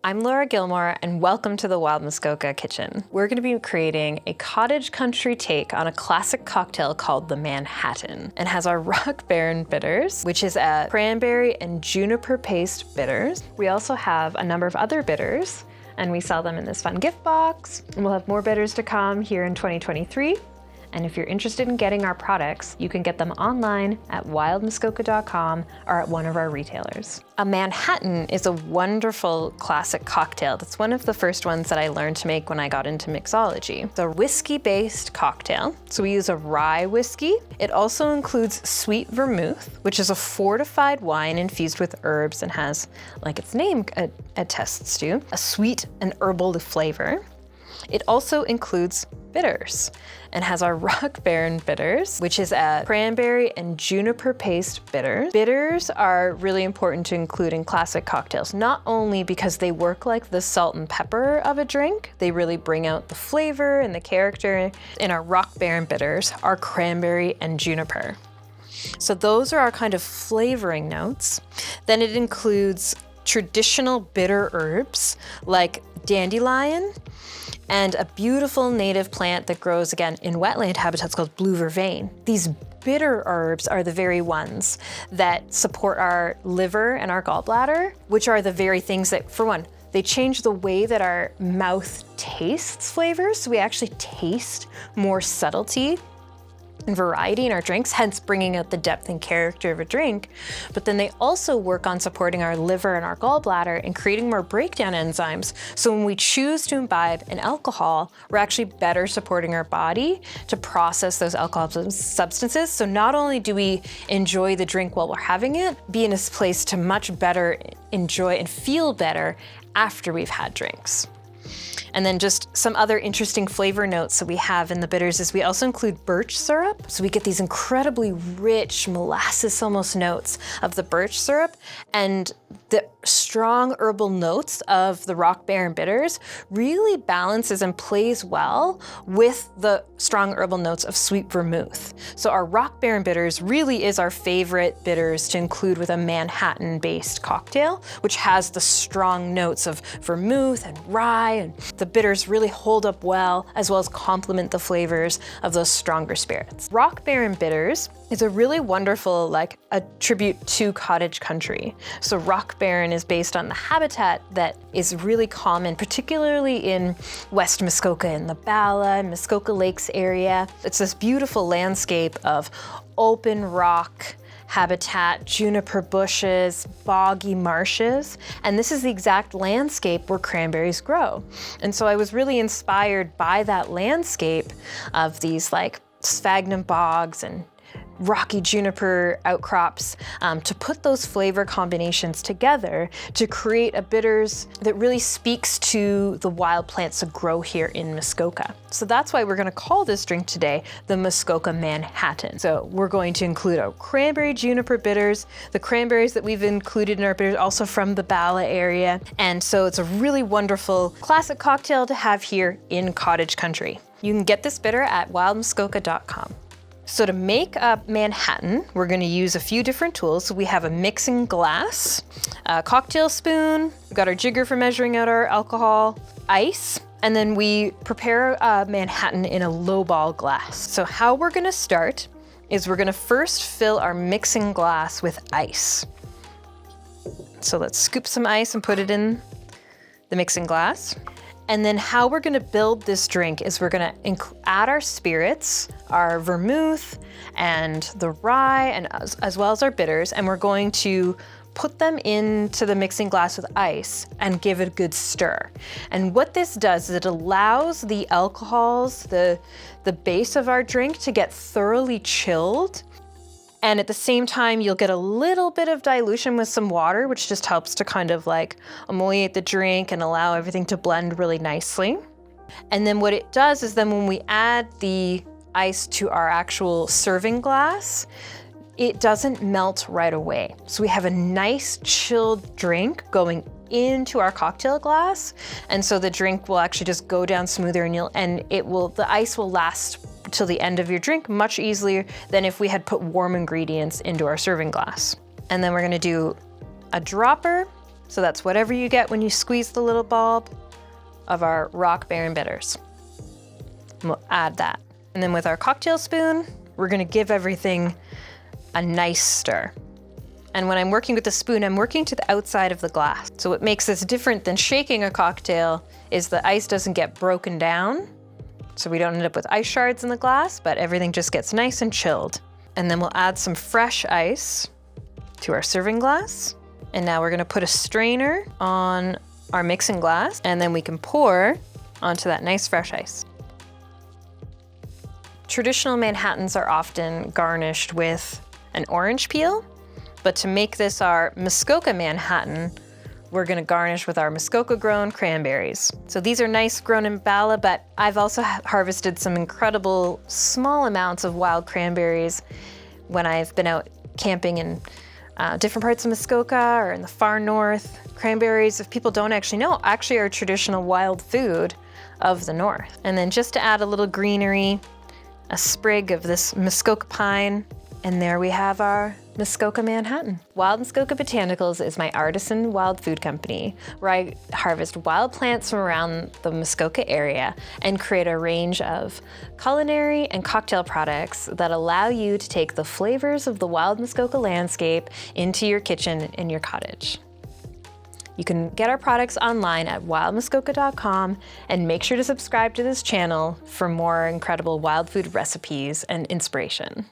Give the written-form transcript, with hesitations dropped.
I'm Laura Gilmore, and welcome to the Wild Muskoka Kitchen. We're going to be creating a cottage country take on a classic cocktail called the Manhattan, and has our Rock Baron bitters, which is a cranberry and juniper paste bitters. We also have a number of other bitters, and we sell them in this fun gift box. And we'll have more bitters to come here in 2023. And if you're interested in getting our products, you can get them online at wildmuskoka.com or at one of our retailers. A Manhattan is a wonderful classic cocktail. That's one of the first ones that I learned to make when I got into mixology. It's a whiskey-based cocktail. So we use a rye whiskey. It also includes sweet vermouth, which is a fortified wine infused with herbs and has, like its name attests to, a sweet and herbal flavor. It also includes bitters and has our Rock Baron bitters, which is a cranberry and juniper paste bitter. Bitters are really important to include in classic cocktails, not only because they work like the salt and pepper of a drink, they really bring out the flavor and the character. In our Rock Baron bitters are cranberry and juniper. So those are our kind of flavoring notes. Then it includes traditional bitter herbs like dandelion, and a beautiful native plant that grows, again, in wetland habitats called blue vervain. These bitter herbs are the very ones that support our liver and our gallbladder, which are the very things that, for one, they change the way that our mouth tastes flavors, so we actually taste more subtlety and variety in our drinks, hence bringing out the depth and character of a drink. But then they also work on supporting our liver and our gallbladder and creating more breakdown enzymes. So when we choose to imbibe an alcohol, we're actually better supporting our body to process those alcohol substances. So not only do we enjoy the drink while we're having it, be in a place to much better enjoy and feel better after we've had drinks. And then just some other interesting flavor notes that we have in the bitters is we also include birch syrup. So we get these incredibly rich molasses almost notes of the birch syrup, and the strong herbal notes of the Rock Baron bitters really balances and plays well with the strong herbal notes of sweet vermouth. So our Rock Baron bitters really is our favorite bitters to include with a Manhattan-based cocktail, which has the strong notes of vermouth and rye, and the bitters really hold up well as complement the flavors of those stronger spirits. Rock Baron bitters is a really wonderful, a tribute to cottage country. So Rock Baron is based on the habitat that is really common, particularly in West Muskoka in the Bala and Muskoka Lakes area. It's this beautiful landscape of open rock habitat, juniper bushes, boggy marshes, and this is the exact landscape where cranberries grow. And so I was really inspired by that landscape of these sphagnum bogs and rocky juniper outcrops to put those flavor combinations together to create a bitters that really speaks to the wild plants that grow here in Muskoka. So that's why we're going to call this drink today the Muskoka Manhattan. So we're going to include our cranberry juniper bitters, the cranberries that we've included in our bitters also from the Bala area. And so it's a really wonderful classic cocktail to have here in cottage country. You can get this bitter at wildmuskoka.com. So to make a Manhattan, we're going to use a few different tools. So we have a mixing glass, a cocktail spoon, we've got our jigger for measuring out our alcohol, ice, and then we prepare a Manhattan in a lowball glass. So how we're going to start is we're going to first fill our mixing glass with ice. So let's scoop some ice and put it in the mixing glass. And then how we're gonna build this drink is we're gonna add our spirits, our vermouth and the rye, and as well as our bitters, and we're going to put them into the mixing glass with ice and give it a good stir. And what this does is it allows the alcohols, the base of our drink to get thoroughly chilled. And at the same time, you'll get a little bit of dilution with some water, which just helps to kind of emulsifiate the drink and allow everything to blend really nicely. And then what it does is then when we add the ice to our actual serving glass, it doesn't melt right away. So we have a nice chilled drink going into our cocktail glass. And so the drink will actually just go down smoother and the ice will last till the end of your drink much easier than if we had put warm ingredients into our serving glass. And then we're gonna do a dropper So that's whatever you get when you squeeze the little bulb of our rock bear and bitters. And we'll add that. And then with our cocktail spoon, we're gonna give everything a nice stir. And when I'm working with the spoon, I'm working to the outside of the glass. So what makes this different than shaking a cocktail is the ice doesn't get broken down. So we don't end up with ice shards in the glass, but everything just gets nice and chilled. And then we'll add some fresh ice to our serving glass. And now we're gonna put a strainer on our mixing glass, and then we can pour onto that nice fresh ice. Traditional Manhattans are often garnished with an orange peel, but to make this our Muskoka Manhattan, we're gonna garnish with our Muskoka grown cranberries. So these are nice grown in Bala, but I've also harvested some incredible small amounts of wild cranberries when I've been out camping in different parts of Muskoka or in the far north. Cranberries, if people don't actually know, actually are traditional wild food of the north. And then just to add a little greenery, a sprig of this Muskoka pine, and there we have our Muskoka Manhattan. Wild Muskoka Botanicals is my artisan wild food company where I harvest wild plants from around the Muskoka area and create a range of culinary and cocktail products that allow you to take the flavors of the wild Muskoka landscape into your kitchen in your cottage. You can get our products online at wildmuskoka.com and make sure to subscribe to this channel for more incredible wild food recipes and inspiration.